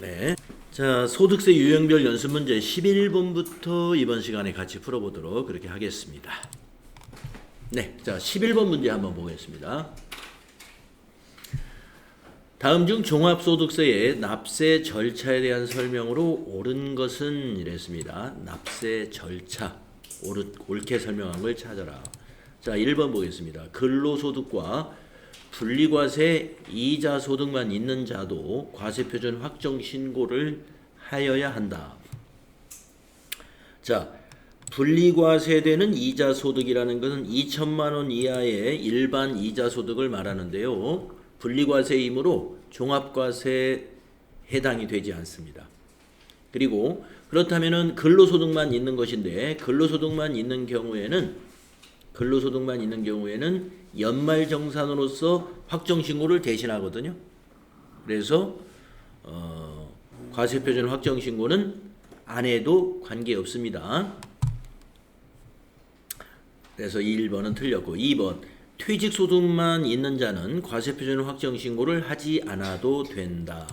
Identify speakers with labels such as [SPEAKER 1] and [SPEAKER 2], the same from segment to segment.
[SPEAKER 1] 네. 자, 소득세 유형별 연습 문제 11번부터 이번 시간에 같이 풀어보도록 그렇게 하겠습니다. 네. 자, 11번 문제 한번 보겠습니다. 다음 중 종합소득세의 납세 절차에 대한 설명으로 옳은 것은 이랬습니다. 납세 절차. 옳게 설명한 걸 찾아라. 자, 1번 보겠습니다. 근로소득과 분리과세 이자 소득만 있는 자도 과세표준 확정 신고를 하여야 한다. 자, 분리과세되는 이자 소득이라는 것은 2천만 원 이하의 일반 이자 소득을 말하는데요. 분리과세이므로 종합과세에 해당이 되지 않습니다. 그리고 그렇다면은 근로소득만 있는 것인데 근로소득만 있는 경우에는 연말정산으로서 확정신고를 대신하거든요. 그래서 과세표준 확정신고는 안 해도 관계없습니다. 그래서 1번은 틀렸고 2번 퇴직소득만 있는 자는 과세표준 확정신고를 하지 않아도 된다.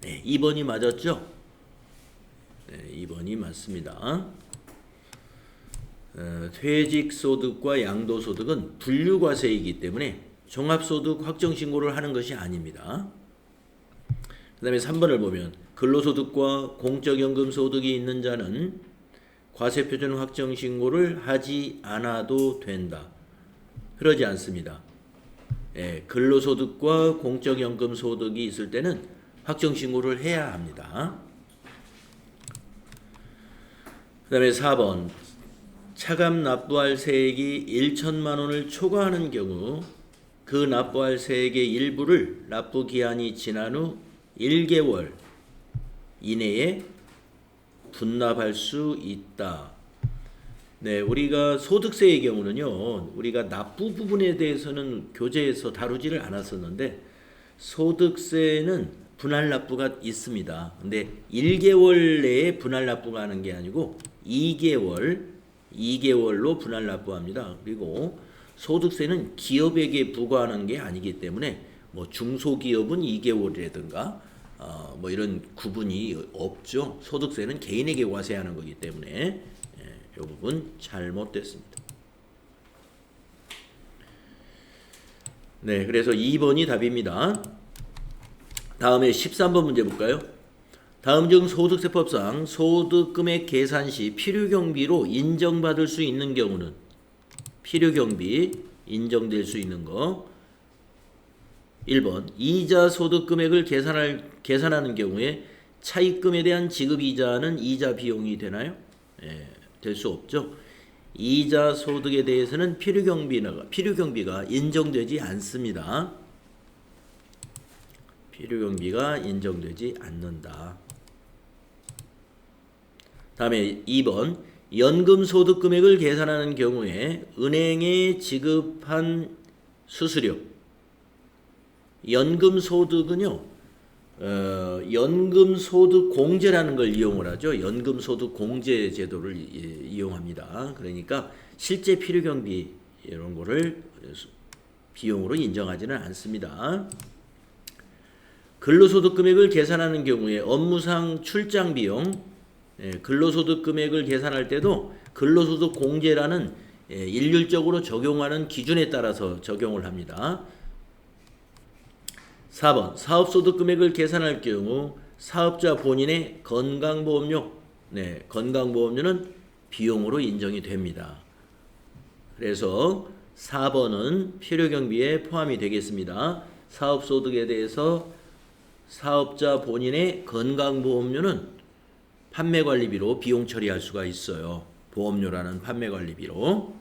[SPEAKER 1] 네, 2번이 맞았죠? 네, 2번이 맞습니다. 퇴직소득과 양도소득은 분류과세이기 때문에 종합소득 확정신고를 하는 것이 아닙니다. 그 다음에 3번을 보면 근로소득과 공적연금소득이 있는 자는 과세표준 확정신고를 하지 않아도 된다. 그러지 않습니다. 근로소득과 공적연금소득이 있을 때는 확정신고를 해야 합니다. 그 다음에 4번 차감 납부할 세액이 1천만 원을 초과하는 경우 그 납부할 세액의 일부를 납부 기한이 지난 후 1개월 이내에 분납할 수 있다. 네, 우리가 소득세의 경우는요, 우리가 납부 부분에 대해서는 교재에서 다루지를 않았었는데 소득세는 분할 납부가 있습니다. 근데 1개월 내에 분할 납부가 하는 게 아니고 2개월로 분할 납부합니다. 그리고 소득세는 기업에게 부과하는 게 아니기 때문에 뭐 중소기업은 2개월이라든가 뭐 이런 구분이 없죠. 소득세는 개인에게 과세하는 거기 때문에 이 부분 잘못됐습니다. 네, 그래서 2번이 답입니다. 다음에 13번 문제 볼까요? 다음 중 소득세법상 소득금액 계산 시 필요경비로 인정받을 수 있는 경우는 필요경비 인정될 수 있는 거 1번 이자 소득금액을 계산하는 경우에 차입금에 대한 지급이자는 이자 비용이 되나요? 될 수 없죠. 이자 소득에 대해서는 필요경비가 인정되지 않습니다. 필요경비가 인정되지 않는다. 다음에 2번 연금 소득 금액을 계산하는 경우에 은행에 지급한 수수료 연금 소득은요 연금 소득 공제라는 걸 이용을 하죠. 연금 소득 공제 제도를 이용합니다. 그러니까 실제 필요경비 이런 거를 비용으로 인정하지는 않습니다. 근로소득 금액을 계산하는 경우에 업무상 출장 비용 근로소득 금액을 계산할 때도 근로소득 공제라는 일률적으로 적용하는 기준에 따라서 적용을 합니다. 4번 사업소득 금액을 계산할 경우 사업자 본인의 건강보험료 건강보험료는 비용으로 인정이 됩니다. 그래서 4번은 필요경비에 포함이 되겠습니다. 사업소득에 대해서 사업자 본인의 건강보험료는 판매관리비로 비용 처리할 수가 있어요. 보험료라는 판매관리비로.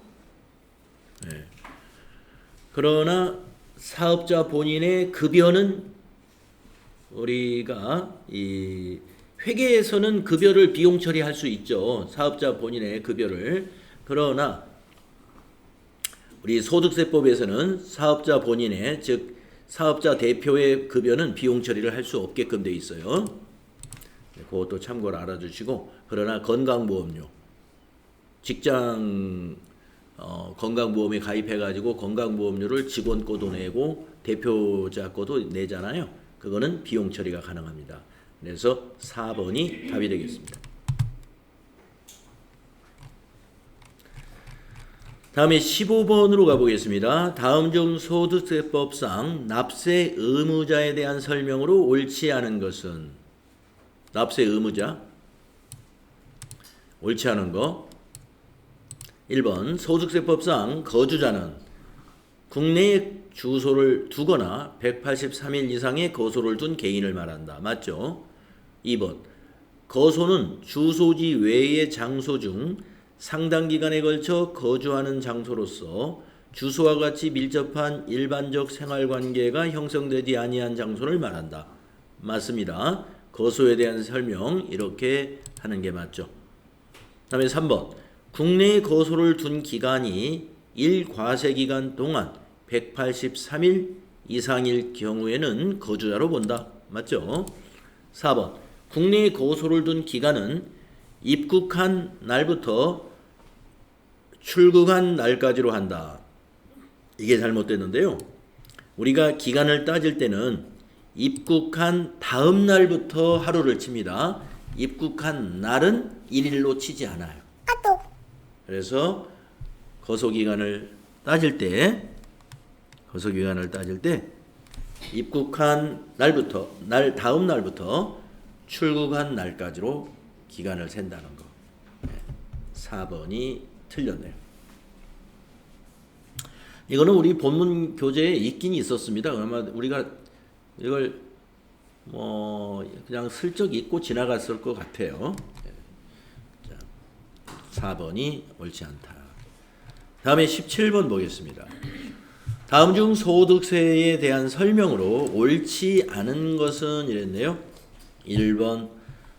[SPEAKER 1] 그러나 사업자 본인의 급여는 우리가 이 회계에서는 급여를 비용 처리할 수 있죠. 사업자 본인의 급여를. 그러나 우리 소득세법에서는 사업자 본인의 즉 사업자 대표의 급여는 비용 처리를 할 수 없게끔 돼 있어요. 그것도 참고를 알아주시고 그러나 건강보험료 직장 건강보험에 가입해가지고 건강보험료를 직원 거도 내고 대표자 거도 내잖아요. 그거는 비용 처리가 가능합니다. 그래서 4번이 답이 되겠습니다. 다음에 15번으로 가보겠습니다. 다음 중 소득세법상 납세 의무자에 대한 설명으로 옳지 않은 것은 납세 의무자 옳지 않은 거 1번 소득세법상 거주자는 국내에 주소를 두거나 183일 이상의 거소를 둔 개인을 말한다. 맞죠? 2번 거소는 주소지 외의 장소 중 상당 기간에 걸쳐 거주하는 장소로서 주소와 같이 밀접한 일반적 생활관계가 형성되지 아니한 장소를 말한다. 맞습니다. 거소에 대한 설명 이렇게 하는 게 맞죠. 다음에 3번 국내에 거소를 둔 기간이 1과세 기간 동안 183일 이상일 경우에는 거주자로 본다. 맞죠? 4번 국내에 거소를 둔 기간은 입국한 날부터 출국한 날까지로 한다. 이게 잘못됐는데요. 우리가 기간을 따질 때는 입국한 다음 날부터 하루를 칩니다. 입국한 날은 1일로 치지 않아요. 그래서 거소기간을 따질 때 입국한 날부터 다음 날부터 출국한 날까지로 기간을 센다는 거. 4번이 틀렸네요. 이거는 우리 본문 교재에 있긴 있었습니다. 아마 우리가 이걸 그냥 슬쩍 잊고 지나갔을 것 같아요. 자, 4번이 옳지 않다. 다음에 17번 보겠습니다. 다음 중 소득세에 대한 설명으로 옳지 않은 것은 이랬네요. 1번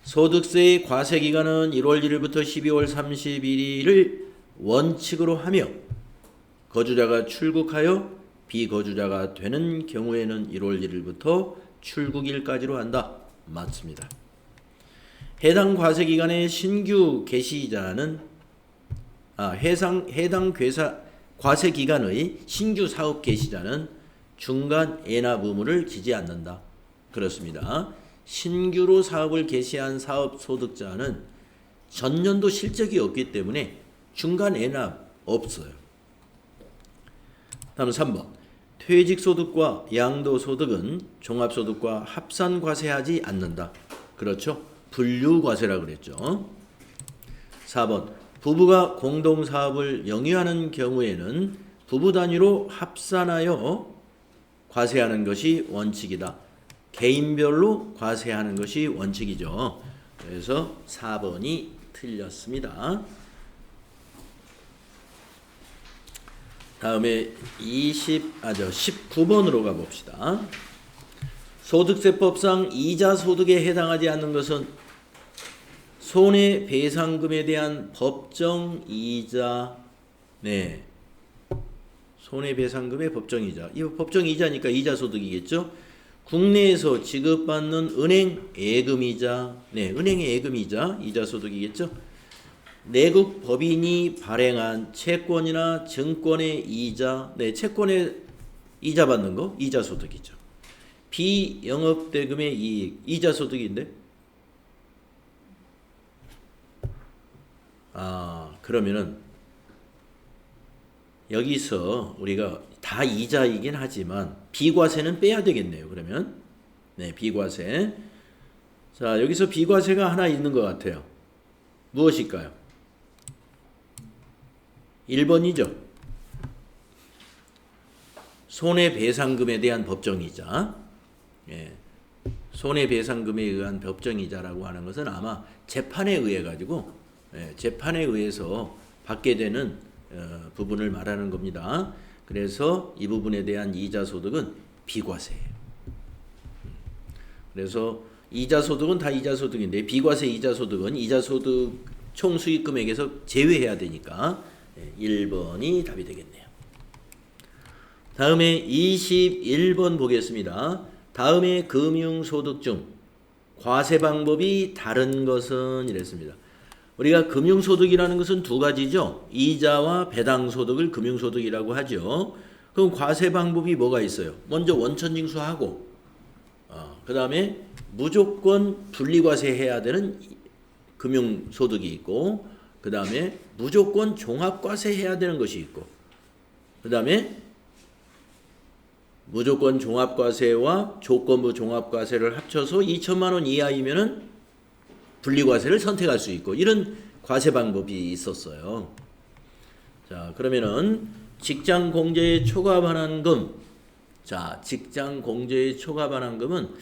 [SPEAKER 1] 소득세의 과세기간은 1월 1일부터 12월 31일을 원칙으로 하며 거주자가 출국하여 비거주자가 되는 경우에는 1월 1일부터 출국일까지로 한다. 맞습니다. 해당 과세기간의 신규 개시자는 해당 과세기간의 신규 사업 개시자는 중간 애납 의무를 지지 않는다. 그렇습니다. 신규로 사업을 개시한 사업 소득자는 전년도 실적이 없기 때문에 중간 애납 없어요. 다음 3번 퇴직소득과 양도소득은 종합소득과 합산과세하지 않는다. 그렇죠? 분류과세라 그랬죠. 4번 부부가 공동사업을 영위하는 경우에는 부부 단위로 합산하여 과세하는 것이 원칙이다. 개인별로 과세하는 것이 원칙이죠. 그래서 4번이 틀렸습니다. 다음에 19번으로 가봅시다. 소득세법상 이자 소득에 해당하지 않는 것은 손해배상금에 대한 법정 이자, 손해배상금의 법정 이자. 이 법정 이자니까 이자 소득이겠죠. 국내에서 지급받는 은행 예금이자, 은행의 예금이자 이자 소득이겠죠. 내국 법인이 발행한 채권이나 증권의 이자, 채권에 이자 받는 거 이자 소득이죠. 비영업대금의 이익 이자 소득인데, 그러면은 여기서 우리가 다 이자이긴 하지만 비과세는 빼야 되겠네요. 그러면 비과세. 자, 여기서 비과세가 하나 있는 것 같아요. 무엇일까요? 1번이죠. 손해배상금에 대한 법정이자. 손해배상금에 의한 법정이자라고 하는 것은 아마 재판에 의해 가지고 재판에 의해서 받게 되는 부분을 말하는 겁니다. 그래서 이 부분에 대한 이자 소득은 비과세예요. 그래서 이자 소득은 다 이자 소득인데 비과세 이자 소득은 이자 소득 총 수익 금액에서 제외해야 되니까 1번이 답이 되겠네요. 다음에 21번 보겠습니다. 다음의 금융소득 중 과세 방법이 다른 것은 이랬습니다. 우리가 금융소득이라는 것은 두 가지죠. 이자와 배당소득을 금융소득이라고 하죠. 그럼 과세 방법이 뭐가 있어요? 먼저 원천징수하고 그 다음에 무조건 분리과세 해야 되는 금융소득이 있고, 그 다음에 무조건 종합과세 해야 되는 것이 있고, 그 다음에 무조건 종합과세와 조건부 종합과세를 합쳐서 2천만 원 이하이면은 분리과세를 선택할 수 있고, 이런 과세 방법이 있었어요. 자, 그러면은 직장 공제의 초과 반환금. 자, 직장 공제의 초과 반환금은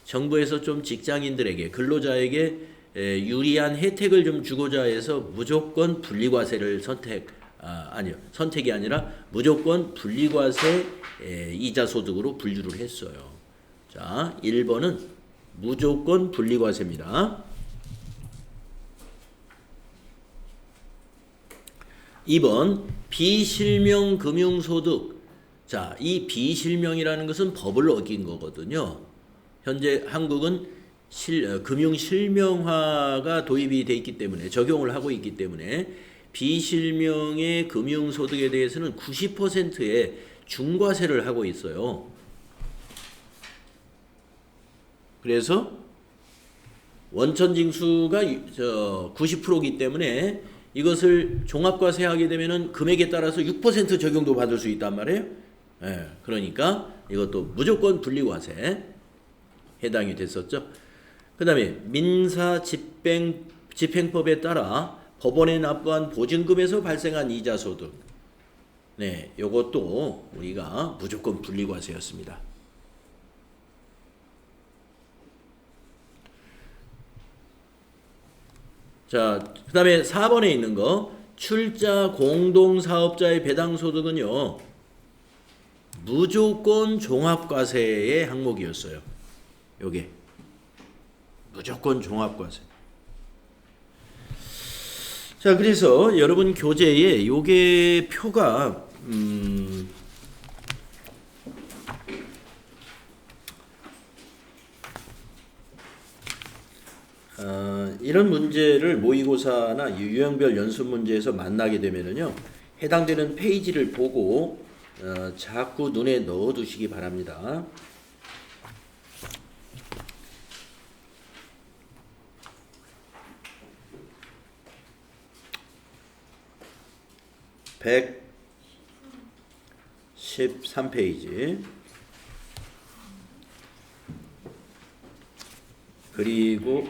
[SPEAKER 1] 정부에서 좀 직장인들에게, 근로자에게 유리한 혜택을 좀 주고자 해서 무조건 분리과세를 선택이 아니라 무조건 분리과세 이자 소득으로 분류를 했어요. 자, 1번은 무조건 분리과세입니다. 2번 비실명 금융소득. 자, 이 비실명이라는 것은 법을 어긴 거거든요. 현재 한국은 금융 실명화가 도입이 돼 있기 때문에, 적용을 하고 있기 때문에 비실명의 금융소득에 대해서는 90%의 중과세를 하고 있어요. 그래서 원천징수가 90%이기 때문에 이것을 종합과세하게 되면은 금액에 따라서 6% 적용도 받을 수 있단 말이에요. 예, 그러니까 이것도 무조건 분리과세 해당이 됐었죠. 그 다음에 민사집행법에 따라 법원에 납부한 보증금에서 발생한 이자소득. 네, 이것도 우리가 무조건 분리과세였습니다. 자, 그 다음에 4번에 있는 거, 출자 공동사업자의 배당소득은요, 무조건 종합과세의 항목이었어요. 요게 무조건 종합과세. 자, 그래서 여러분 교재에 요게 표가 이런 문제를 모의고사나 유형별 연습 문제에서 만나게 되면은요, 해당되는 페이지를 보고 자꾸 눈에 넣어 두시기 바랍니다. (113페이지) 그리고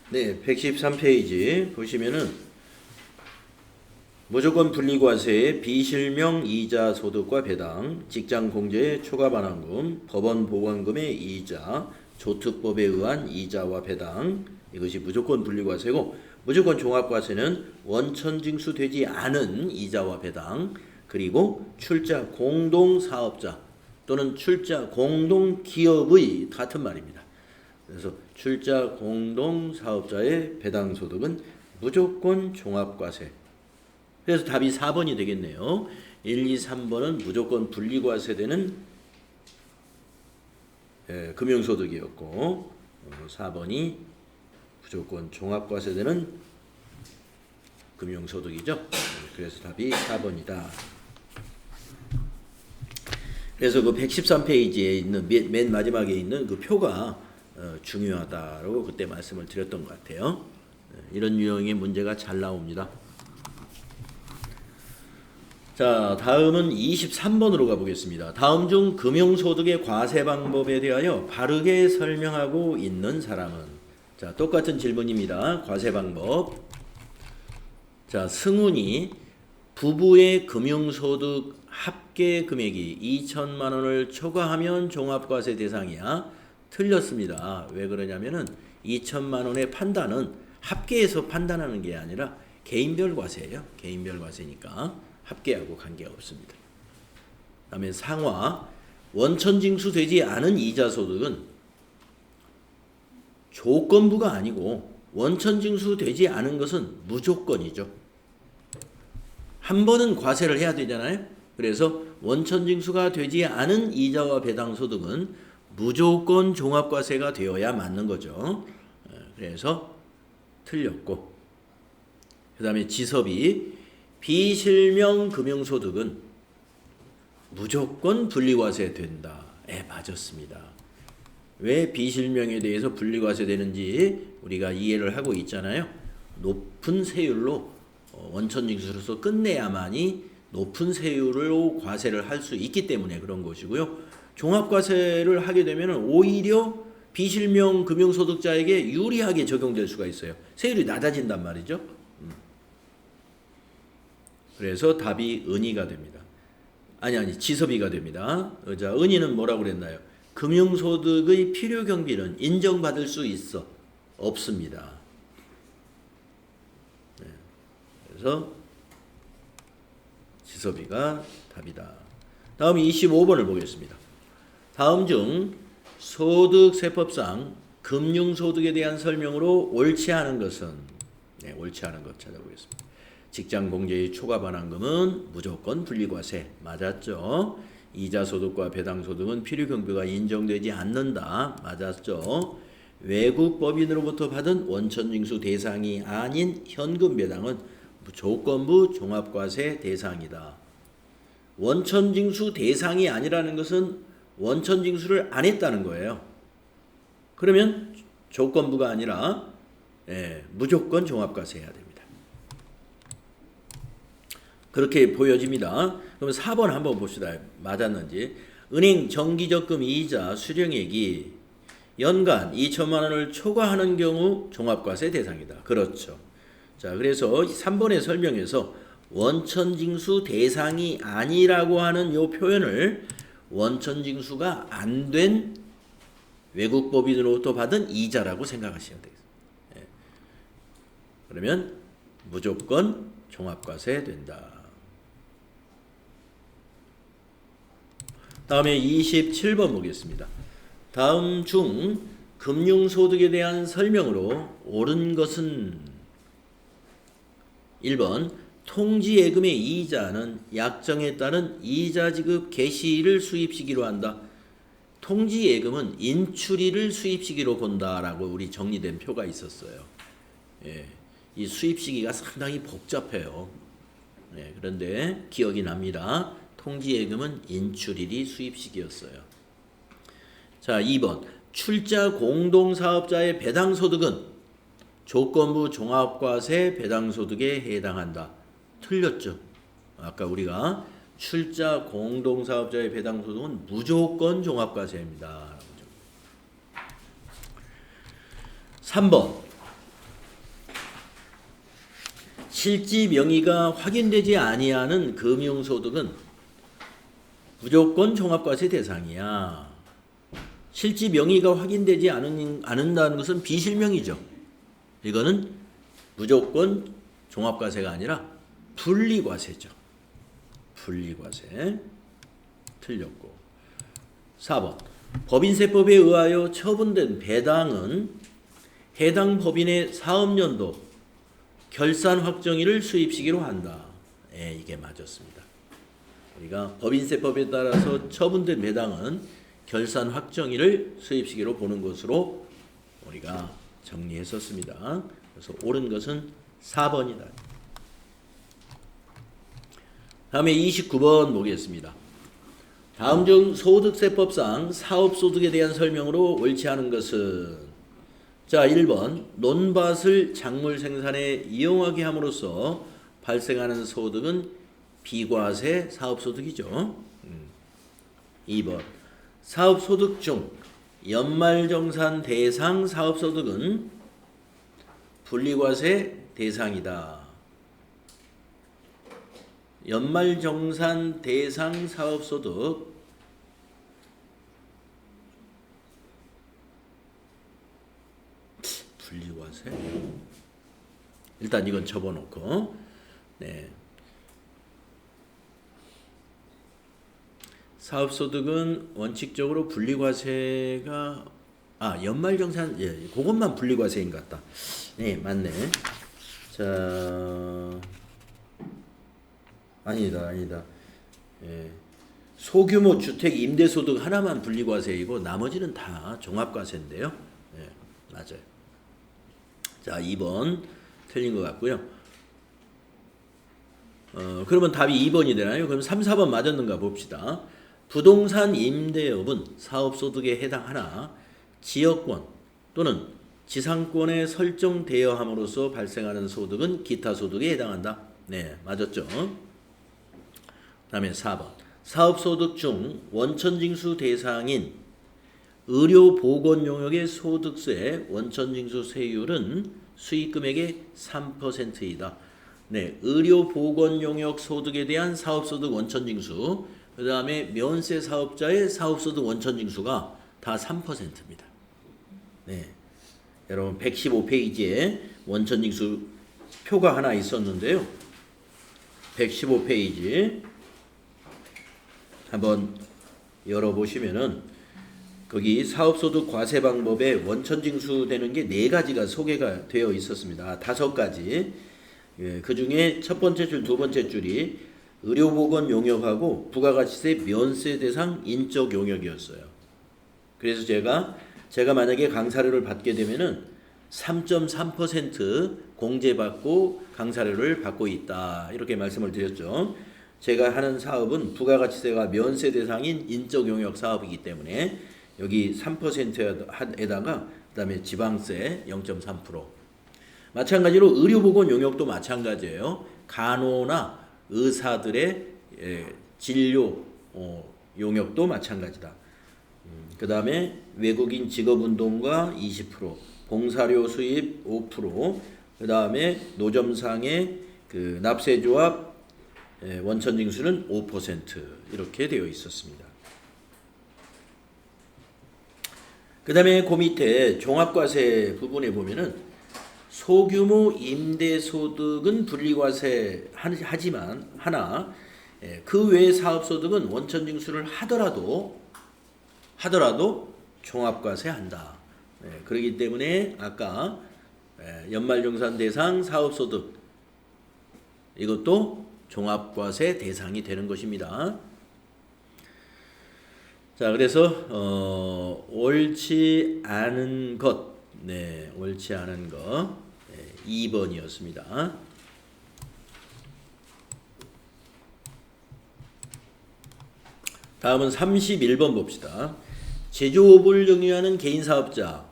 [SPEAKER 1] 네, 113페이지 보시면은 무조건 분리과세의 비실명 이자 소득과 배당, 직장 공제의 초과 반환금, 법원 보관금의 이자, 조특법에 의한 이자와 배당, 이것이 무조건 분리과세고, 무조건 종합과세는 원천징수되지 않은 이자와 배당, 그리고 출자 공동사업자 또는 출자 공동기업의 같은 말입니다. 그래서 출자 공동사업자의 배당소득은 무조건 종합과세. 그래서 답이 4번이 되겠네요. 1, 2, 3번은 무조건 분리과세되는 금융소득이었고, 4번이 무조건 종합과세되는 금융소득이죠. 그래서 답이 4번이다. 그래서 그 113페이지에 있는 맨 마지막에 있는 그 표가 중요하다고 그때 말씀을 드렸던 것 같아요. 이런 유형의 문제가 잘 나옵니다. 자, 다음은 23번으로 가보겠습니다. 다음 중 금융소득의 과세 방법에 대하여 바르게 설명하고 있는 사람은? 자, 똑같은 질문입니다. 과세 방법. 자, 승훈이 부부의 금융소득 합계 금액이 2천만 원을 초과하면 종합과세 대상이야. 틀렸습니다. 왜 그러냐면은 2천만 원의 판단은 합계해서 판단하는 게 아니라 개인별 과세예요. 개인별 과세니까 합계하고 관계가 없습니다. 그다음에 상화, 원천징수되지 않은 이자소득은 조건부가 아니고 원천징수되지 않은 것은 무조건이죠. 한 번은 과세를 해야 되잖아요. 그래서 원천징수가 되지 않은 이자와 배당소득은 무조건 종합과세가 되어야 맞는 거죠. 그래서 틀렸고, 그 다음에 지섭이 비실명 금융소득은 무조건 분리과세 된다. 맞았습니다. 왜 비실명에 대해서 분리과세 되는지 우리가 이해를 하고 있잖아요. 높은 세율로 원천징수로서 끝내야만이 높은 세율로 과세를 할 수 있기 때문에 그런 것이고요. 종합과세를 하게 되면 오히려 비실명 금융소득자에게 유리하게 적용될 수가 있어요. 세율이 낮아진단 말이죠. 그래서 답이 은이가 됩니다. 아니 지섭이가 됩니다. 자, 은이는 뭐라고 그랬나요? 금융소득의 필요경비는 인정받을 수 있어. 없습니다. 네. 그래서 지섭이가 답이다. 다음 25번을 보겠습니다. 다음 중 소득세법상 금융소득에 대한 설명으로 옳지 않은 것은 옳지 않은 것 찾아보겠습니다. 직장공제의 초과반환금은 무조건 분리과세 맞았죠. 이자소득과 배당소득은 필요경비가 인정되지 않는다 맞았죠. 외국법인으로부터 받은 원천징수 대상이 아닌 현금배당은 조건부 종합과세 대상이다. 원천징수 대상이 아니라는 것은 원천징수를 안 했다는 거예요. 그러면 조건부가 아니라 무조건 종합과세 해야 됩니다. 그렇게 보여집니다. 그럼 4번 한번 봅시다. 맞았는지. 은행 정기적금 이자 수령액이 연간 2천만 원을 초과하는 경우 종합과세 대상이다. 그렇죠. 자, 그래서 3번의 설명에서 원천징수 대상이 아니라고 하는 요 표현을 원천징수가 안 된 외국법인으로부터 받은 이자라고 생각하시면 되겠습니다. 그러면 무조건 종합과세 된다. 다음에 27번 보겠습니다. 다음 중 금융소득에 대한 설명으로 옳은 것은 1번 통지예금의 이자는 약정에 따른 이자 지급 개시일을 수입시기로 한다. 통지예금은 인출일을 수입시기로 본다라고 우리 정리된 표가 있었어요. 이 수입시기가 상당히 복잡해요. 그런데 기억이 납니다. 통지예금은 인출일이 수입시기였어요. 자, 2번 출자 공동사업자의 배당소득은 조건부 종합과세 배당소득에 해당한다. 틀렸죠. 아까 우리가 출자 공동사업자의 배당소득은 무조건 종합과세입니다. 3번 실지 명의가 확인되지 아니하는 금융소득은 무조건 종합과세 대상이야. 실지 명의가 확인되지 않는다는 것은 비실명이죠. 이거는 무조건 종합과세가 아니라 분리과세죠. 분리과세. 틀렸고. 4번 법인세법에 의하여 처분된 배당은 해당 법인의 사업연도 결산 확정일을 수입시기로 한다. 이게 맞았습니다. 우리가 법인세법에 따라서 처분된 배당은 결산 확정일을 수입시기로 보는 것으로 우리가 정리했었습니다. 그래서 옳은 것은 4번이다. 다음에 29번 보겠습니다. 다음 중 소득세법상 사업소득에 대한 설명으로 옳지 않은 것은 자 1번 논밭을 작물 생산에 이용하게 함으로써 발생하는 소득은 비과세 사업소득이죠. 2번 사업소득 중 연말정산 대상 사업소득은 분리과세 대상이다. 연말정산 대상 사업소득 분리과세 일단 이건 접어놓고 사업소득은 원칙적으로 분리과세가 연말정산 그것만 분리과세인 것 같다. 맞네. 자 아니다. 소규모 주택 임대소득 하나만 분리과세이고 나머지는 다 종합과세인데요. 맞아요. 자 2번 틀린 것 같고요. 그러면 답이 2번이 되나요? 그럼 3, 4번 맞았는가 봅시다. 부동산 임대업은 사업소득에 해당하나 지역권 또는 지상권에 설정되어 함으로써 발생하는 소득은 기타 소득에 해당한다. 네, 맞았죠? 다음에 4번. 사업소득 중 원천징수 대상인 의료보건 용역의 소득세 원천징수 세율은 수익금액의 3%이다. 네, 의료보건 용역 소득에 대한 사업소득 원천징수, 그 다음에 면세 사업자의 사업소득 원천징수가 다 3%입니다. 네, 여러분 115페이지에 원천징수 표가 하나 있었는데요. 115페이지 한번 열어보시면은 거기 사업소득 과세 방법에 원천징수되는 게 4가지가 소개가 되어 있었습니다. 5가지. 예, 그 중에 첫 번째 줄, 두 번째 줄이 의료보건 용역하고 부가가치세 면세 대상 인적 용역이었어요. 그래서 제가 만약에 강사료를 받게 되면은 3.3% 공제받고 강사료를 받고 있다. 이렇게 말씀을 드렸죠. 제가 하는 사업은 부가가치세가 면세 대상인 인적 용역 사업이기 때문에 여기 3%에다가 그다음에 지방세 0.3%. 마찬가지로 의료보건 용역도 마찬가지예요. 간호나 의사들의 진료 용역도 마찬가지다. 그 다음에 외국인 직업운동가 20%, 봉사료 수입 5%, 그 다음에 노점상의 그 납세조합 원천징수는 5% 이렇게 되어 있었습니다. 그 다음에 그 밑에 종합과세 부분에 보면은 소규모 임대소득은 분리과세 하지만 하나 그 외의 사업소득은 원천징수를 하더라도 종합과세한다. 그렇기 때문에 아까 연말정산 대상 사업소득 이것도 종합과세 대상이 되는 것입니다. 자, 그래서 옳지 않은 것, 옳지 않은 것 2번이었습니다. 다음은 31번 봅시다. 제조업을 영위하는 개인사업자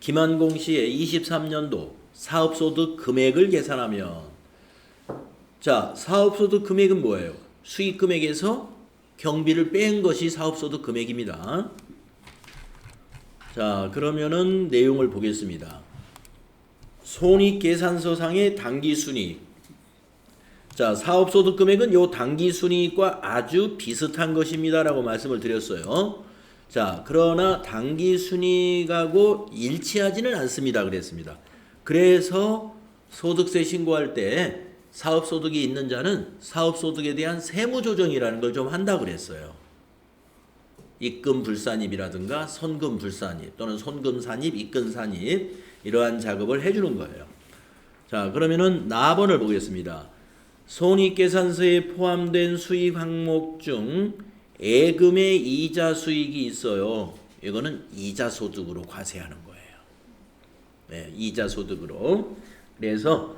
[SPEAKER 1] 김한공 씨의 23년도 사업소득 금액을 계산하면 자, 사업소득 금액은 뭐예요? 수익금액에서 경비를 뺀 것이 사업소득 금액입니다. 자, 그러면은 내용을 보겠습니다. 손익계산서상의 당기순이익. 자, 사업소득 금액은 요 당기순이익과 아주 비슷한 것입니다. 라고 말씀을 드렸어요. 자, 그러나 당기순이익하고 일치하지는 않습니다. 그랬습니다. 그래서 소득세 신고할 때 사업소득이 있는 자는 사업소득에 대한 세무조정이라는 걸 좀 한다고 그랬어요. 입금불산입이라든가 손금불산입 또는 손금산입, 입금산입 이러한 작업을 해주는 거예요. 자, 그러면은 나번을 보겠습니다. 손익계산서에 포함된 수익 항목 중 예금의 이자 수익이 있어요. 이거는 이자소득으로 과세하는 거예요. 네, 이자소득으로. 그래서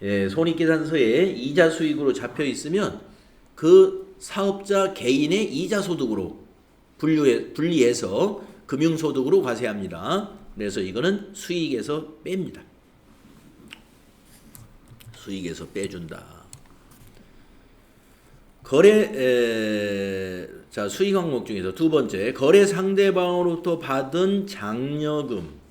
[SPEAKER 1] 손익계산서에 이자 수익으로 잡혀 있으면 그 사업자 개인의 이자 소득으로 분리해서 금융소득으로 과세합니다. 그래서 이거는 수익에서 뺍니다. 수익에서 빼준다. 자, 수익 항목 중에서 두 번째, 거래 상대방으로부터 받은 장려금.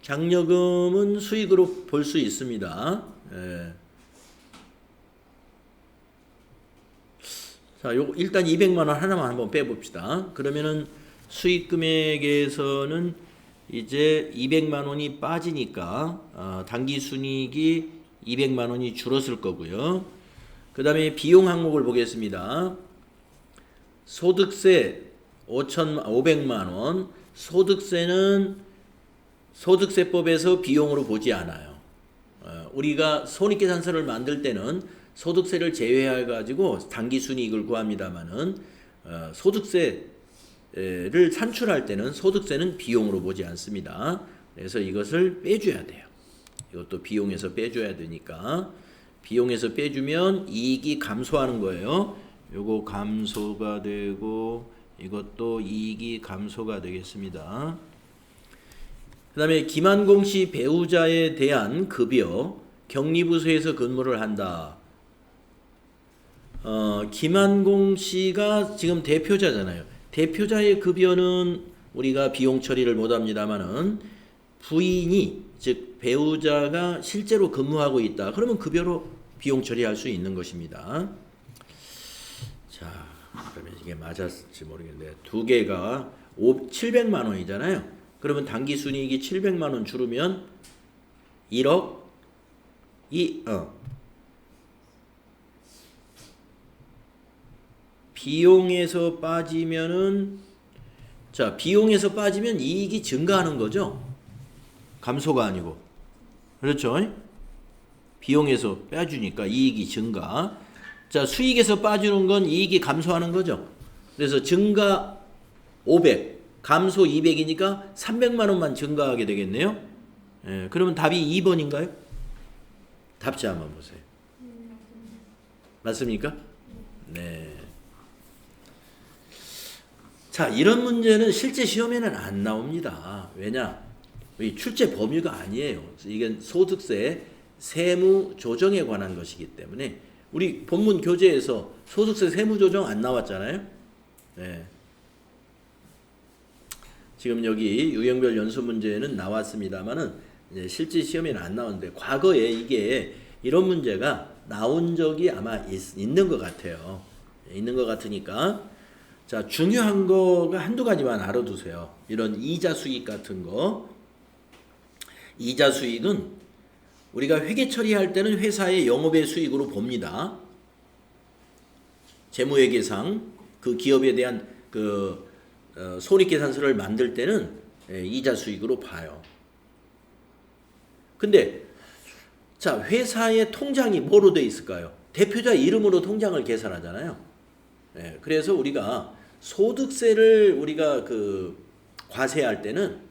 [SPEAKER 1] 장려금은 수익으로 볼 수 있습니다. 자, 요거 일단 200만 원 하나만 한번 빼봅시다. 그러면은 수익 금액에서는 이제 200만 원이 빠지니까 당기 순이익이 200만 원이 줄었을 거고요. 그 다음에 비용 항목을 보겠습니다. 소득세 500만 원. 소득세는 소득세법에서 비용으로 보지 않아요. 우리가 손익계산서를 만들 때는 소득세를 제외해 가지고 당기순이익을 구합니다만은 소득세 산출할 때는 소득세는 비용으로 보지 않습니다. 그래서 이것을 빼줘야 돼요. 이것도 비용에서 빼줘야 되니까 비용에서 빼주면 이익이 감소하는 거예요. 요거 감소가 되고 이것도 이익이 감소가 되겠습니다. 그 다음에 김한공 씨 배우자에 대한 급여 격리부서에서 근무를 한다. 김한공 씨가 지금 대표자잖아요. 대표자의 급여는 우리가 비용 처리를 못합니다만은 부인이 즉 배우자가 실제로 근무하고 있다. 그러면 급여로 비용 처리할 수 있는 것입니다. 자, 그러면 이게 맞았을지 모르겠는데 두 개가 700만 원이잖아요. 그러면 당기순이익이 700만 원 줄으면 1억 비용에서 빠지면은 자, 비용에서 빠지면 이익이 증가하는 거죠. 감소가 아니고. 그렇죠? 비용에서 빼주니까 이익이 증가. 자, 수익에서 빠지는 건 이익이 감소하는 거죠. 그래서 증가 500, 감소 200이니까 300만 원만 증가하게 되겠네요. 예, 그러면 답이 2번인가요? 답지 한번 보세요. 맞습니까? 네. 자, 이런 문제는 실제 시험에는 안 나옵니다. 왜냐? 이 출제 범위가 아니에요. 이게 소득세 세무 조정에 관한 것이기 때문에 우리 본문 교재에서 소득세 세무 조정 안 나왔잖아요. 네. 지금 여기 유형별 연수 문제는 나왔습니다만은 이제 실제 시험에는 안 나오는데 과거에 이게 이런 문제가 나온 적이 아마 있는 것 같아요. 있는 것 같으니까 자, 중요한 거가 한두 가지만 알아두세요. 이런 이자 수익 같은 거. 이자 수익은 우리가 회계 처리할 때는 회사의 영업의 수익으로 봅니다. 재무회계상 그 기업에 대한 그 손익계산서를 만들 때는 이자 수익으로 봐요. 근데 자, 회사의 통장이 뭐로 돼 있을까요? 대표자 이름으로 통장을 계산하잖아요. 그래서 우리가 소득세를 우리가 과세할 때는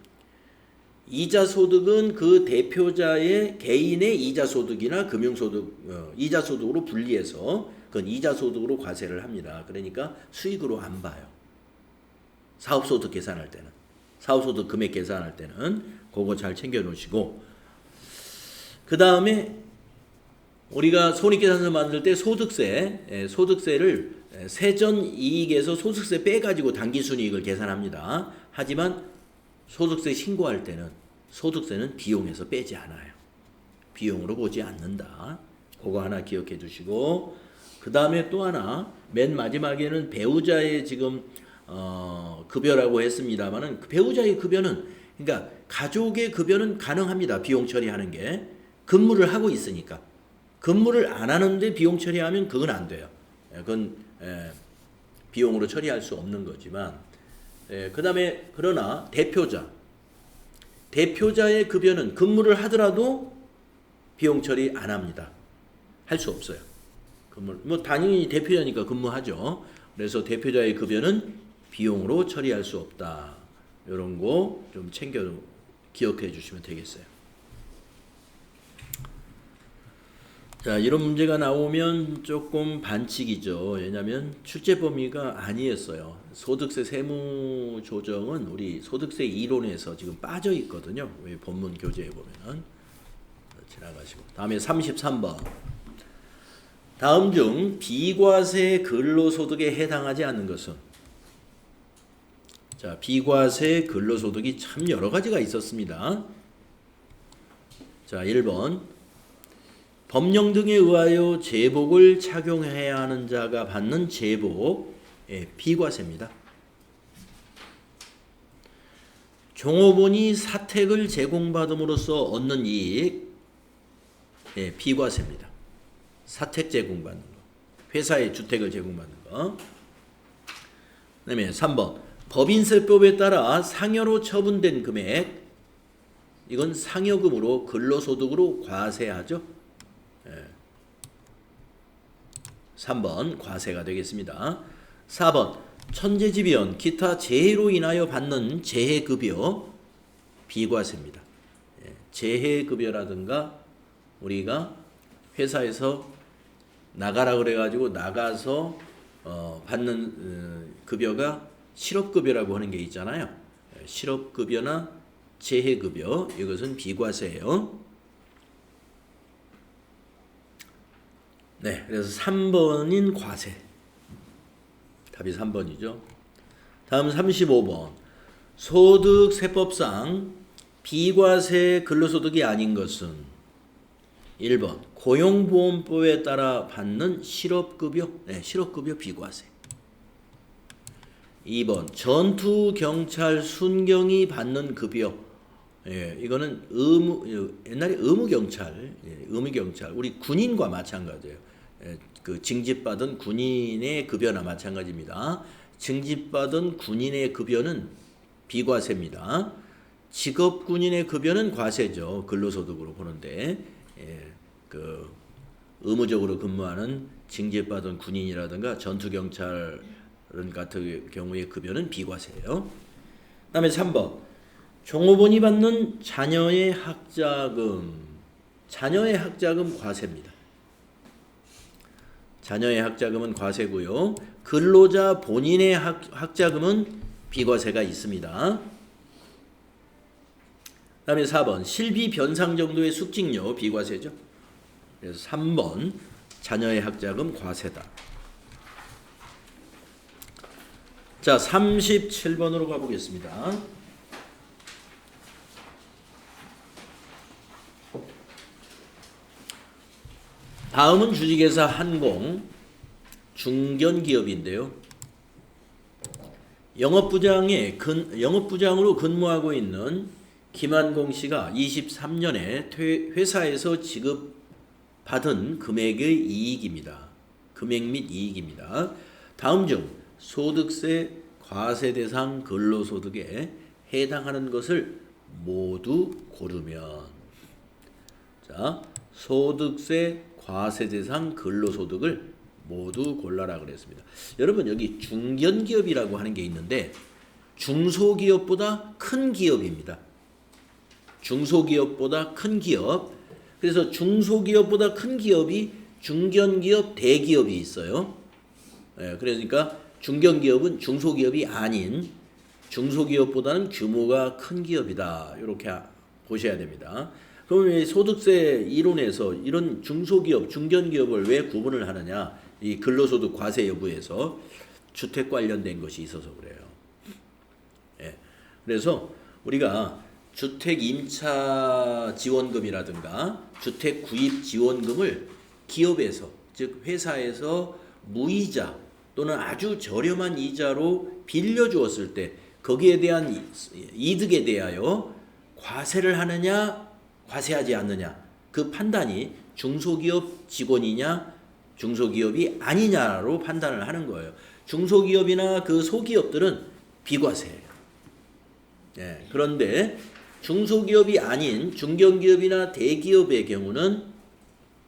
[SPEAKER 1] 이자 소득은 그 대표자의 개인의 이자 소득이나 금융소득, 이자 소득으로 분리해서 그건 이자 소득으로 과세를 합니다. 그러니까 수익으로 안 봐요. 사업소득 계산할 때는, 사업소득 금액 계산할 때는 그거 잘 챙겨 놓으시고, 그 다음에 우리가 손익계산서 만들 때 소득세를 세전 이익에서 소득세 빼가지고 당기순이익을 계산합니다. 하지만 소득세 신고할 때는 소득세는 비용에서 빼지 않아요. 비용으로 보지 않는다. 그거 하나 기억해 두시고, 그 다음에 또 하나 맨 마지막에는 배우자의 지금 급여라고 했습니다만은 그 배우자의 급여는 그러니까 가족의 급여는 가능합니다. 비용 처리하는 게 근무를 하고 있으니까. 근무를 안 하는데 비용 처리하면 그건 안 돼요. 그건 비용으로 처리할 수 없는 거지만, 그 다음에 그러나 대표자의 급여는 근무를 하더라도 비용 처리 안 합니다. 할 수 없어요. 뭐 당연히 대표자니까 근무하죠. 그래서 대표자의 급여는 비용으로 처리할 수 없다. 이런 거 좀 기억해 주시면 되겠어요. 자, 이런 문제가 나오면 조금 반칙이죠. 왜냐하면 출제 범위가 아니었어요. 소득세 세무 조정은 우리 소득세 이론에서 지금 빠져 있거든요. 우리 본문 교재에 보면은 지나가시고 다음에 33번. 다음 중 비과세 근로소득에 해당하지 않는 것은? 자, 비과세 근로소득이 참 여러 가지가 있었습니다. 자, 1번. 법령 등에 의하여 제복을 착용해야 하는 자가 받는 제복, 비과세입니다. 종업원이 사택을 제공받음으로써 얻는 이익, 비과세입니다. 사택 제공받는 거, 회사의 주택을 제공받는 거. 그다음에 3번, 법인세법에 따라 상여로 처분된 금액, 이건 상여금으로 근로소득으로 과세하죠. 3번 과세가 되겠습니다. 4번 천재지변, 기타 재해로 인하여 받는 재해급여 비과세입니다. 재해급여라든가 우리가 회사에서 나가라 그래가지고 나가서 받는 급여가 실업급여라고 하는 게 있잖아요. 실업급여나 재해급여 이것은 비과세예요. 네, 그래서 3번인 과세. 답이 3번이죠. 다음 35번. 소득세법상 비과세 근로소득이 아닌 것은 1번 고용보험법에 따라 받는 실업급여, 실업급여 비과세. 2번 전투경찰 순경이 받는 급여. 이거는 옛날에 의무경찰, 의무경찰 우리 군인과 마찬가지예요. 그 징집받은 군인의 급여나 마찬가지입니다. 징집받은 군인의 급여는 비과세입니다. 직업군인의 급여는 과세죠. 근로소득으로 보는데 그 의무적으로 근무하는 징집받은 군인이라든가 전투경찰 같은 경우의 급여는 비과세예요. 그다음에 3번 종업원이 받는 자녀의 학자금. 자녀의 학자금 과세입니다. 자녀의 학자금은 과세고요. 근로자 본인의 학자금은 비과세가 있습니다. 그 다음에 4번 실비 변상 정도의 숙직료 비과세죠. 그래서 3번 자녀의 학자금 과세다. 자, 37번으로 가보겠습니다. 다음은 주식회사 한공 중견기업인데요. 영업부장으로 근무하고 있는 김한공 씨가 23년에 회사에서 지급받은 금액의 이익입니다. 금액 및 이익입니다. 다음 중 소득세 과세 대상 근로소득에 해당하는 것을 모두 고르면, 자, 소득세 과세 대상 근로소득을 모두 골라라 그랬습니다. 여러분 여기 중견기업이라고 하는 게 있는데 중소기업보다 큰 기업입니다. 중소기업보다 큰 기업. 그래서 중소기업보다 큰 기업이 중견기업, 대기업이 있어요. 그러니까 중견기업은 중소기업이 아닌 중소기업보다는 규모가 큰 기업이다. 이렇게 보셔야 됩니다. 그러면 소득세 이론에서 이런 중소기업, 중견기업을 왜 구분을 하느냐? 이 근로소득 과세 여부에서 주택 관련된 것이 있어서 그래요. 그래서 우리가 주택 임차 지원금이라든가 주택 구입 지원금을 기업에서, 즉 회사에서 무이자 또는 아주 저렴한 이자로 빌려주었을 때 거기에 대한 이득에 대하여 과세를 하느냐 과세하지 않느냐, 그 판단이 중소기업 직원이냐 중소기업이 아니냐로 판단을 하는 거예요. 중소기업이나 그 소기업들은 비과세예요. 그런데 중소기업이 아닌 중견기업이나 대기업의 경우는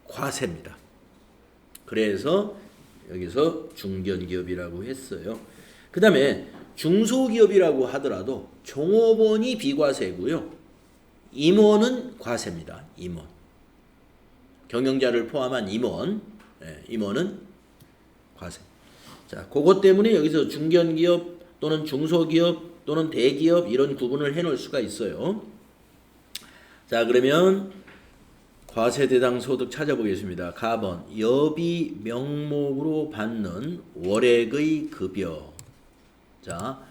[SPEAKER 1] 과세입니다. 그래서 여기서 중견기업이라고 했어요. 그 다음에 중소기업이라고 하더라도 종업원이 비과세고요. 임원은 과세입니다. 임원. 경영자를 포함한 임원. 임원은 과세. 자, 그것 때문에 여기서 중견기업 또는 중소기업 또는 대기업 이런 구분을 해놓을 수가 있어요. 자, 그러면 과세 대상 소득 찾아보겠습니다. 가번 여비 명목으로 받는 월액의 급여. 자,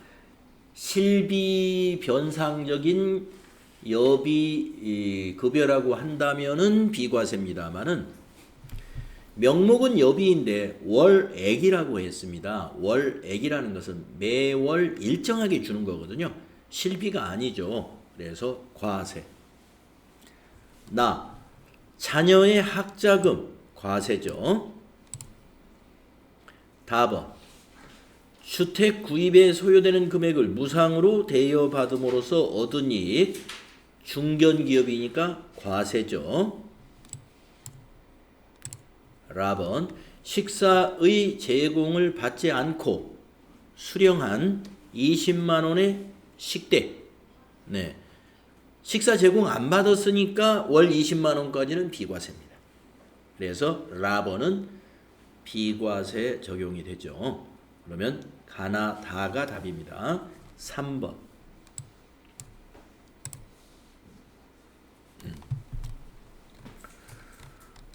[SPEAKER 1] 실비 변상적인 여비 급여라고 한다면은 비과세입니다만은 명목은 여비인데 월액이라고 했습니다. 월액이라는 것은 매월 일정하게 주는 거거든요. 실비가 아니죠. 그래서 과세. 자녀의 학자금 과세죠. 다번 주택 구입에 소요되는 금액을 무상으로 대여받음으로써 얻은 이익 중견기업이니까 과세죠. 라번 식사의 제공을 받지 않고 수령한 20만 원의 식대. 네. 식사 제공 안 받았으니까 월 20만 원까지는 비과세입니다. 그래서 라번은 비과세 적용이 되죠. 그러면 가나 다가 답입니다. 3번.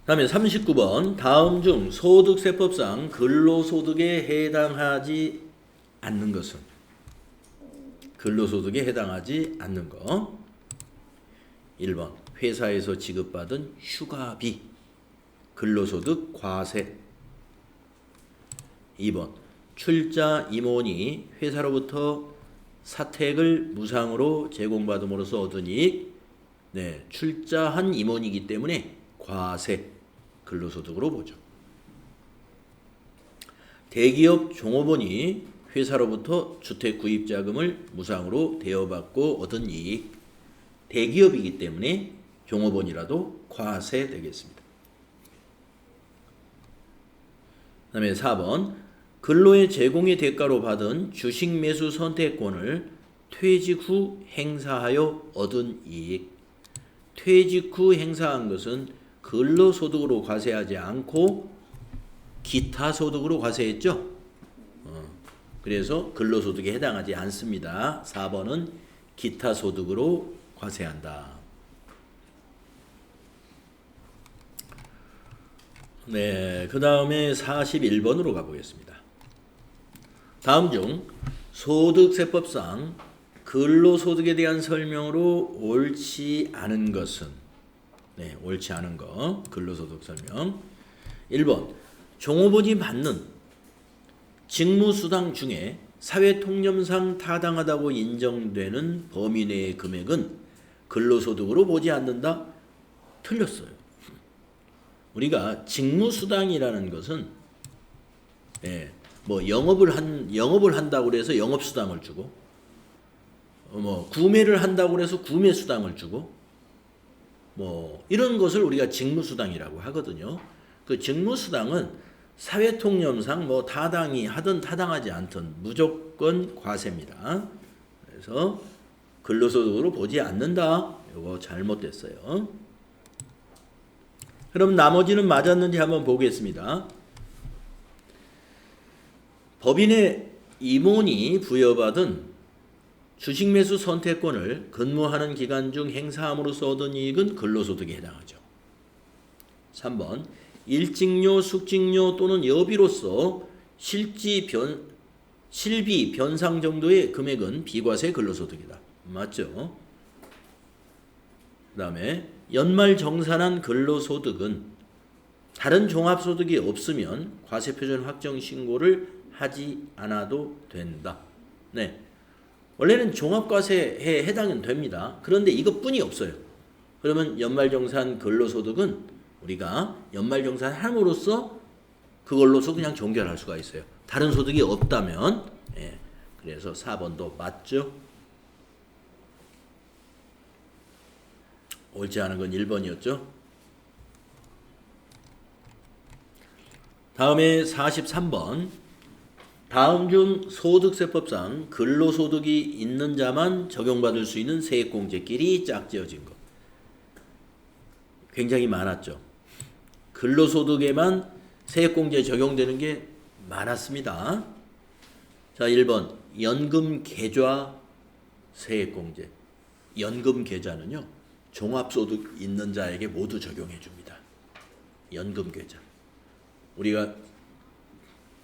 [SPEAKER 1] 다음에 39번. 다음 중 소득세법상 근로소득에 해당하지 않는 것은? 근로소득에 해당하지 않는 거. 1번. 회사에서 지급받은 휴가비. 근로소득 과세. 2번. 출자 임원이 회사로부터 사택을 무상으로 제공받음으로써 얻은 이익. 네, 출자한 임원이기 때문에 과세. 근로소득으로 보죠. 대기업 종업원이 회사로부터 주택 구입 자금을 무상으로 대여받고 얻은 이익. 대기업이기 때문에 종업원이라도 과세 되겠습니다. 그 다음에 4번. 근로의 제공의 대가로 받은 주식 매수 선택권을 퇴직 후 행사하여 얻은 이익. 퇴직 후 행사한 것은 근로소득으로 과세하지 않고 기타 소득으로 과세했죠. 그래서 근로소득에 해당하지 않습니다. 4번은 기타 소득으로 과세한다. 네, 그 다음에 41번으로 가보겠습니다. 다음 중 소득세법상 근로소득에 대한 설명으로 옳지 않은 것은? 네, 옳지 않은 거. 근로소득 설명. 1번. 종업원이 받는 직무수당 중에 사회통념상 타당하다고 인정되는 범위 내의 금액은 근로소득으로 보지 않는다? 틀렸어요. 우리가 직무수당이라는 것은 뭐 영업을 한다고 해서 영업수당을 주고, 뭐 구매를 한다고 해서 구매수당을 주고, 뭐 이런 것을 우리가 직무수당이라고 하거든요. 그 직무수당은 사회통념상 뭐 타당히 하든 타당하지 않든 무조건 과세입니다. 그래서 근로소득으로 보지 않는다. 이거 잘못됐어요. 그럼 나머지는 맞았는지 한번 보겠습니다. 법인의 임원이 부여받은 주식매수 선택권을 근무하는 기간 중 행사함으로써 얻은 이익은 근로소득에 해당하죠. 3번. 일직료, 숙직료 또는 여비로서 실비 변상 정도의 금액은 비과세 근로소득이다. 맞죠? 그 다음에 연말 정산한 근로소득은 다른 종합소득이 없으면 과세표준 확정 신고를 하지 않아도 된다. 네, 원래는 종합과세에 해당은 됩니다. 그런데 이것뿐이 없어요. 그러면 연말정산 근로소득은 우리가 연말정산함으로써 그걸로서 그냥 종결할 수가 있어요. 다른 소득이 없다면. 그래서 4번도 맞죠? 옳지 않은 건 1번이었죠. 다음에 43번. 다음 중 소득세법상 근로소득이 있는 자만 적용받을 수 있는 세액공제끼리 짝지어진 것. 굉장히 많았죠. 근로소득에만 세액공제 적용되는 게 많았습니다. 자, 1번 연금계좌 세액공제. 연금계좌는요, 종합소득 있는 자에게 모두 적용해 줍니다. 연금계좌. 우리가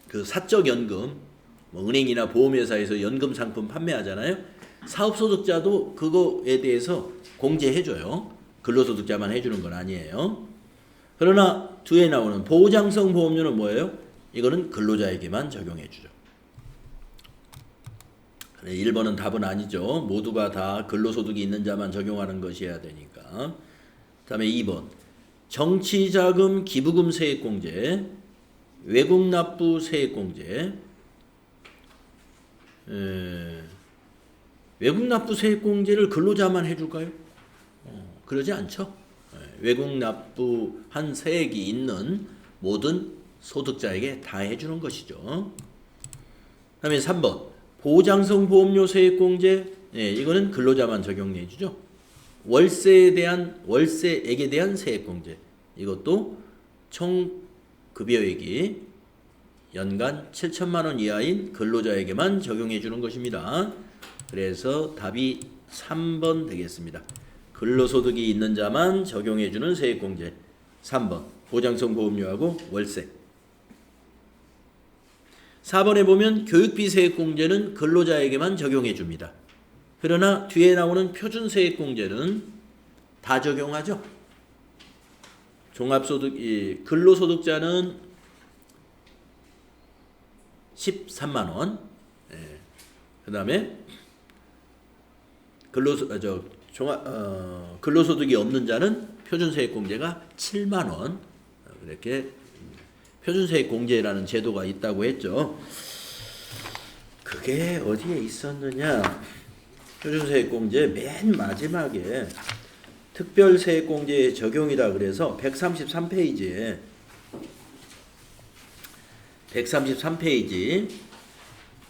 [SPEAKER 1] 그 사적연금, 뭐 은행이나 보험회사에서 연금 상품 판매하잖아요. 사업소득자도 그거에 대해서 공제해줘요. 근로소득자만 해주는 건 아니에요. 그러나 뒤에 나오는 보장성 보험료는 뭐예요? 이거는 근로자에게만 적용해주죠. 1번은 답은 아니죠. 모두가 다 근로소득이 있는 자만 적용하는 것이어야 되니까. 그 다음에 2번 정치자금 기부금 세액공제, 외국납부 세액공제. 외국납부 세액공제를 근로자만 해줄까요? 그러지 않죠. 외국납부한 세액이 있는 모든 소득자에게 다 해주는 것이죠. 다음에 3번 보장성 보험료 세액공제. 예, 이거는 근로자만 적용해 주죠. 월세액에 대한 세액공제. 이것도 총 급여액이 연간 7천만 원 이하인 근로자에게만 적용해 주는 것입니다. 그래서 답이 3번 되겠습니다. 근로소득이 있는 자만 적용해 주는 세액공제. 3번 보장성 보험료하고 월세. 4번에 보면 교육비 세액공제는 근로자에게만 적용해 줍니다. 그러나 뒤에 나오는 표준세액공제는 다 적용하죠. 종합소득, 근로소득자는 13만 원. 예. 그 다음에 근로소득이 없는 자는 표준세액공제가 7만 원. 이렇게 표준세액공제라는 제도가 있다고 했죠. 그게 어디에 있었느냐? 표준세액공제 맨 마지막에 특별세액공제 적용이라 그래서 133페이지에 133페이지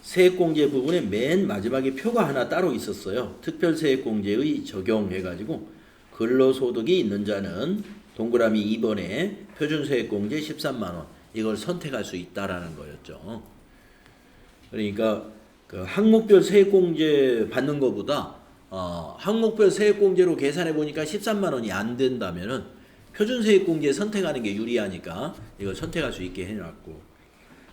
[SPEAKER 1] 세액공제 부분에 맨 마지막에 표가 하나 따로 있었어요. 특별세액공제의 적용해가지고 근로소득이 있는 자는 동그라미 2번에 표준세액공제 13만원 이걸 선택할 수 있다라는 거였죠. 그러니까 그 항목별 세액공제 받는 것보다 항목별 세액공제로 계산해 보니까 13만 원이 안 된다면은 표준세액공제 선택하는 게 유리하니까 이걸 선택할 수 있게 해놨고,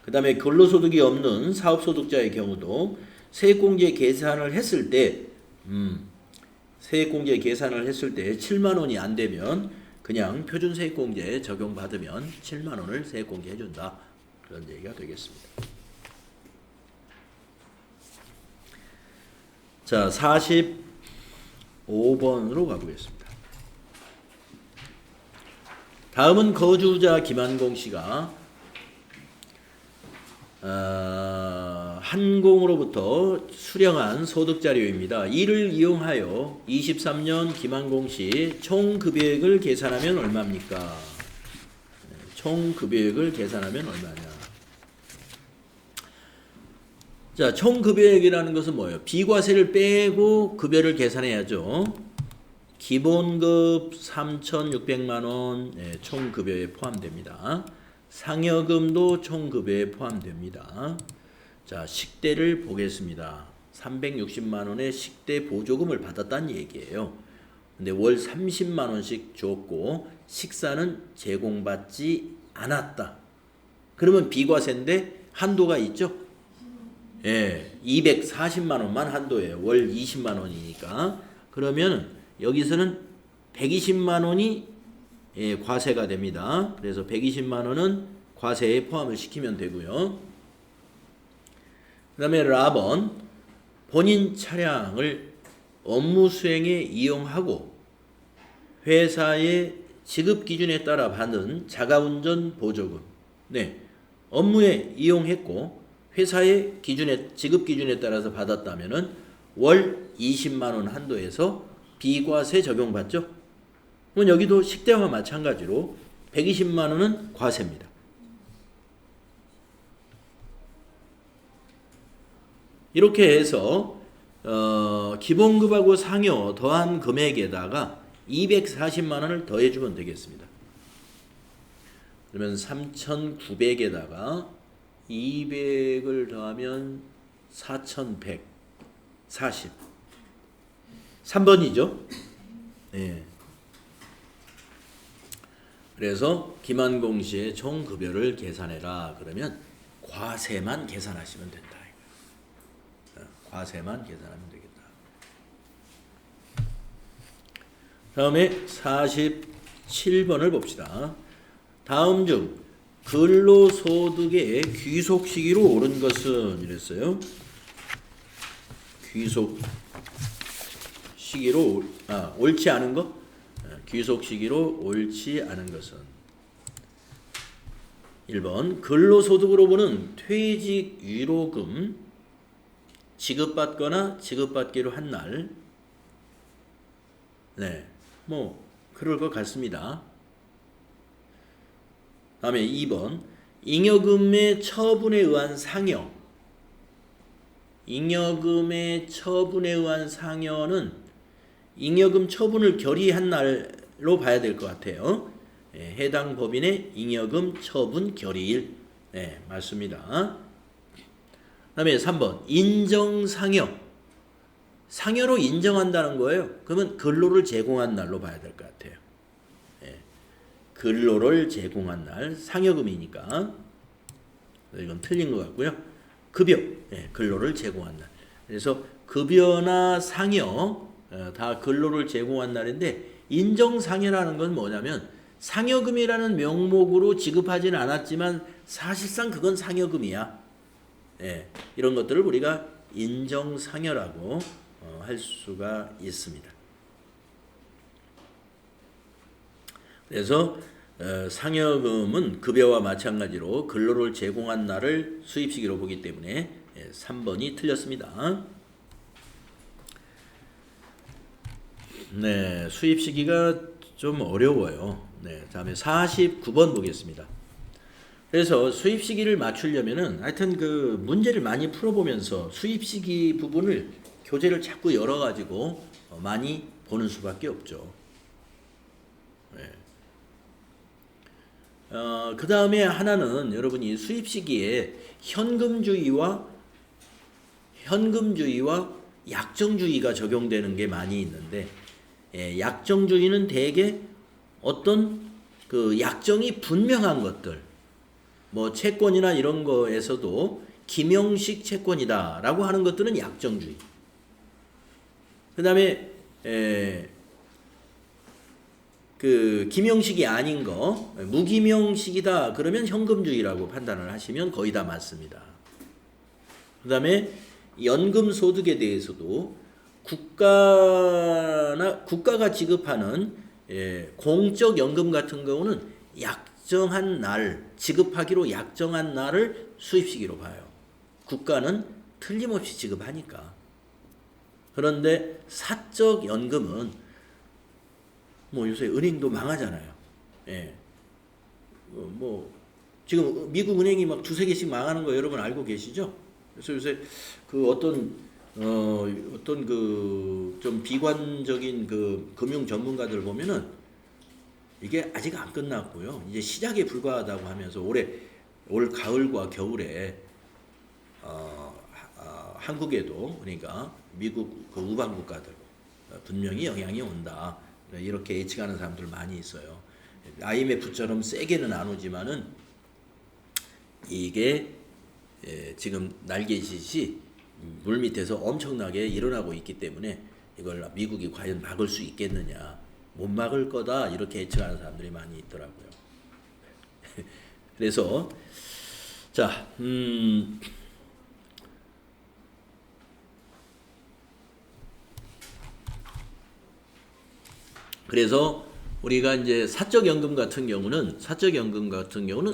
[SPEAKER 1] 그 다음에 근로소득이 없는 사업소득자의 경우도 세액공제 계산을 했을 때 7만 원이 안 되면 그냥 표준세액공제 적용받으면 7만 원을 세액공제 해준다, 그런 얘기가 되겠습니다. 자, 45번으로 가보겠습니다. 다음은 거주자 김한공 씨가 한공으로부터 수령한 소득자료입니다. 이를 이용하여 23년 김한공 씨 총급여액을 계산하면 얼마입니까? 총급여액을 계산하면 얼마냐? 자, 총급여액이라는 것은 뭐예요? 비과세를 빼고 급여를 계산해야죠. 기본급 3,600만 원 총급여에 포함됩니다. 상여금도 총급여에 포함됩니다. 자, 식대를 보겠습니다. 360만 원의 식대 보조금을 받았다는 얘기예요. 근데 월 30만 원씩 줬고 식사는 제공받지 않았다. 그러면 비과세인데 한도가 있죠? 예, 240만 원만 한도예요. 월 20만 원이니까. 그러면 여기서는 120만 원이 과세가 됩니다. 그래서 120만 원은 과세에 포함을 시키면 되고요. 그 다음에 라번, 본인 차량을 업무 수행에 이용하고 회사의 지급 기준에 따라 받는 자가운전 보조금. 네, 업무에 이용했고 회사의 지급 기준에 따라서 받았다면은 월 20만 원 한도에서 비과세 적용받죠. 그럼 여기도 식대와 마찬가지로 120만 원은 과세입니다. 이렇게 해서 기본급하고 상여 더한 금액에다가 240만 원을 더해주면 되겠습니다. 그러면 3,900에다가 200을 더하면 4,140. 3번이죠. 네. 그래서 김한공 씨의 총급여를 계산해라. 그러면 과세만 계산하시면 된다. 과세만 계산하면 되겠다. 다음에 47번을 봅시다. 다음 중 근로소득의 귀속 시기로 오른 것은 이랬어요. 귀속 시기로 옳지 않은 것? 귀속 시기로 옳지 않은 것은 1번 근로소득으로 보는 퇴직 위로금 지급받거나 지급받기로 한 날. 네, 뭐 그럴 것 같습니다. 다음에 2번 잉여금의 처분에 의한 상여. 잉여금의 처분에 의한 상여는 잉여금 처분을 결의한 날로 봐야 될 것 같아요. 해당 법인의 잉여금 처분 결의일. 네, 맞습니다. 그다음에 3번 인정상여. 상여로 인정한다는 거예요. 그러면 근로를 제공한 날로 봐야 될 것 같아요. 근로를 제공한 날 상여금이니까 이건 틀린 것 같고요. 급여, 근로를 제공한 날. 그래서 급여나 상여 다 근로를 제공한 날인데 인정상여라는 건 뭐냐면 상여금이라는 명목으로 지급하지는 않았지만 사실상 그건 상여금이야. 이런 것들을 우리가 인정상여라고 할 수가 있습니다. 그래서 상여금은 급여와 마찬가지로 근로를 제공한 날을 수입시기로 보기 때문에 3번이 틀렸습니다. 네, 수입시기가 좀 어려워요. 네, 다음에 49번 보겠습니다. 그래서 수입시기를 맞추려면은 하여튼 그 문제를 많이 풀어보면서 수입시기 부분을 교재를 자꾸 열어가지고 많이 보는 수밖에 없죠. 그 다음에 하나는 여러분이 수입시기에 현금주의와 약정주의가 적용되는 게 많이 있는데, 약정주의는 대개 어떤 그 약정이 분명한 것들, 뭐 채권이나 이런 거에서도 김영식 채권이다라고 하는 것들은 약정주의. 그 다음에 그 김영식이 아닌 거 무김영식이다 그러면 현금주의라고 판단을 하시면 거의 다 맞습니다. 그 다음에 연금소득에 대해서도 국가가 지급하는 공적 연금 같은 경우는 약정한 날, 지급하기로 약정한 날을 수입시기로 봐요. 국가는 틀림없이 지급하니까. 그런데 사적 연금은 뭐 요새 은행도 망하잖아요. 뭐 지금 미국 은행이 막 두세 개씩 망하는 거 여러분 알고 계시죠? 그래서 요새 그 어떤 그 좀 비관적인 그 금융 전문가들 보면은 이게 아직 안 끝났고요. 이제 시작에 불과하다고 하면서 올 가을과 겨울에 한국에도 그러니까 미국 그 우방 국가들 분명히 영향이 온다. 이렇게 예측하는 사람들 많이 있어요. IMF처럼 세게는 안 오지만은 이게 지금 날개짓이 물 밑에서 엄청나게 일어나고 있기 때문에 이걸 미국이 과연 막을 수 있겠느냐, 못 막을 거다 이렇게 예측하는 사람들이 많이 있더라고요. 그래서 자, 그래서 우리가 이제 사적연금 같은 경우는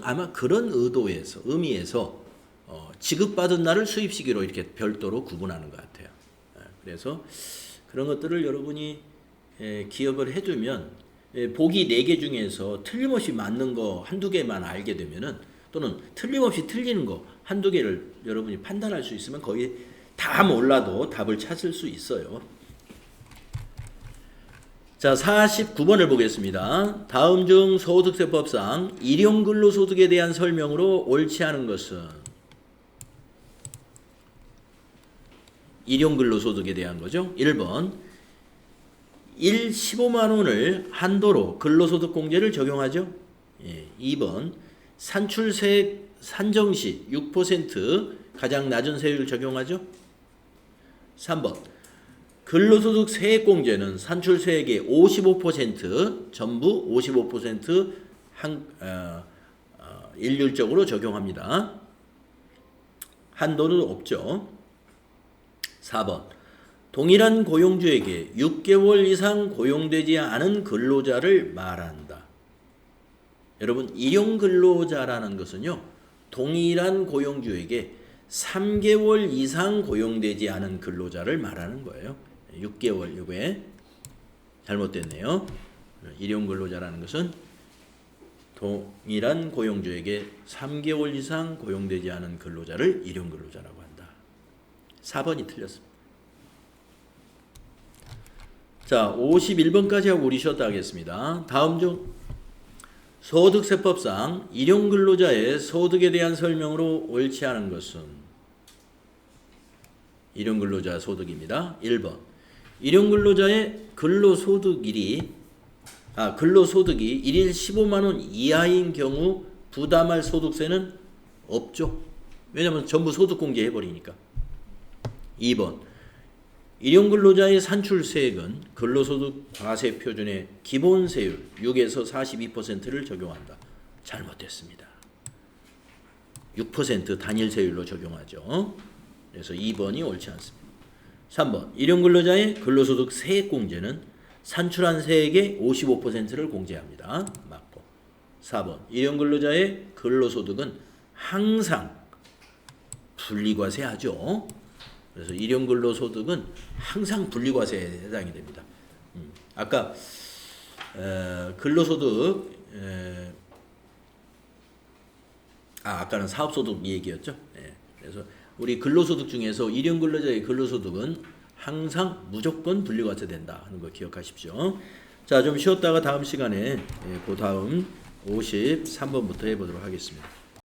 [SPEAKER 1] 아마 그런 의미에서 지급받은 날을 수입시기로 이렇게 별도로 구분하는 것 같아요. 그래서 그런 것들을 여러분이 기억을 해두면 보기 4개 중에서 틀림없이 맞는 거 한두 개만 알게 되면은 또는 틀림없이 틀리는 거 한두 개를 여러분이 판단할 수 있으면 거의 다 몰라도 답을 찾을 수 있어요. 자, 49번을 보겠습니다. 다음 중 소득세법상 일용근로소득에 대한 설명으로 옳지 않은 것은? 일용근로소득에 대한 거죠. 1번 15만 원을 한도로 근로소득공제를 적용하죠. 2번 산출세액 산정시 6% 가장 낮은 세율을 적용하죠. 3번 근로소득 세액공제는 산출세액의 55% 전부 55% 일률적으로 적용합니다. 한도는 없죠. 4번 동일한 고용주에게 6개월 이상 고용되지 않은 근로자를 말한다. 여러분 일용근로자라는 것은요, 동일한 고용주에게 3개월 이상 고용되지 않은 근로자를 말하는 거예요. 6개월, 이게 잘못됐네요. 일용근로자라는 것은 동일한 고용주에게 3개월 이상 고용되지 않은 근로자를 일용근로자라고 한다. 4번이 틀렸습니다. 자, 51번까지 하고 우리 쉬었다 하겠습니다. 다음 중 소득세법상 일용근로자의 소득에 대한 설명으로 옳지 않은 것은 일용근로자 소득입니다. 1번 일용근로자의 근로소득이 1일 15만원 이하인 경우 부담할 소득세는 없죠. 왜냐하면 전부 소득 공개해버리니까. 2번 일용근로자의 산출세액은 근로소득 과세표준의 기본세율 6에서 42%를 적용한다. 잘못됐습니다. 6% 단일세율로 적용하죠. 그래서 2번이 옳지 않습니다. 3번 일용근로자의 근로소득 세액공제는 산출한 세액의 55%를 공제합니다. 맞고. 4번 일용근로자의 근로소득은 항상 분리과세하죠. 그래서 일용근로소득은 항상 분리과세에 해당이 됩니다. 아까 근로소득 아까는 사업소득 얘기였죠. 그래서 우리 근로소득 중에서 일용근로자의 근로소득은 항상 무조건 분리과세된다 하는 거 기억하십시오. 자, 좀 쉬었다가 다음 시간에 그 다음 53번부터 해보도록 하겠습니다.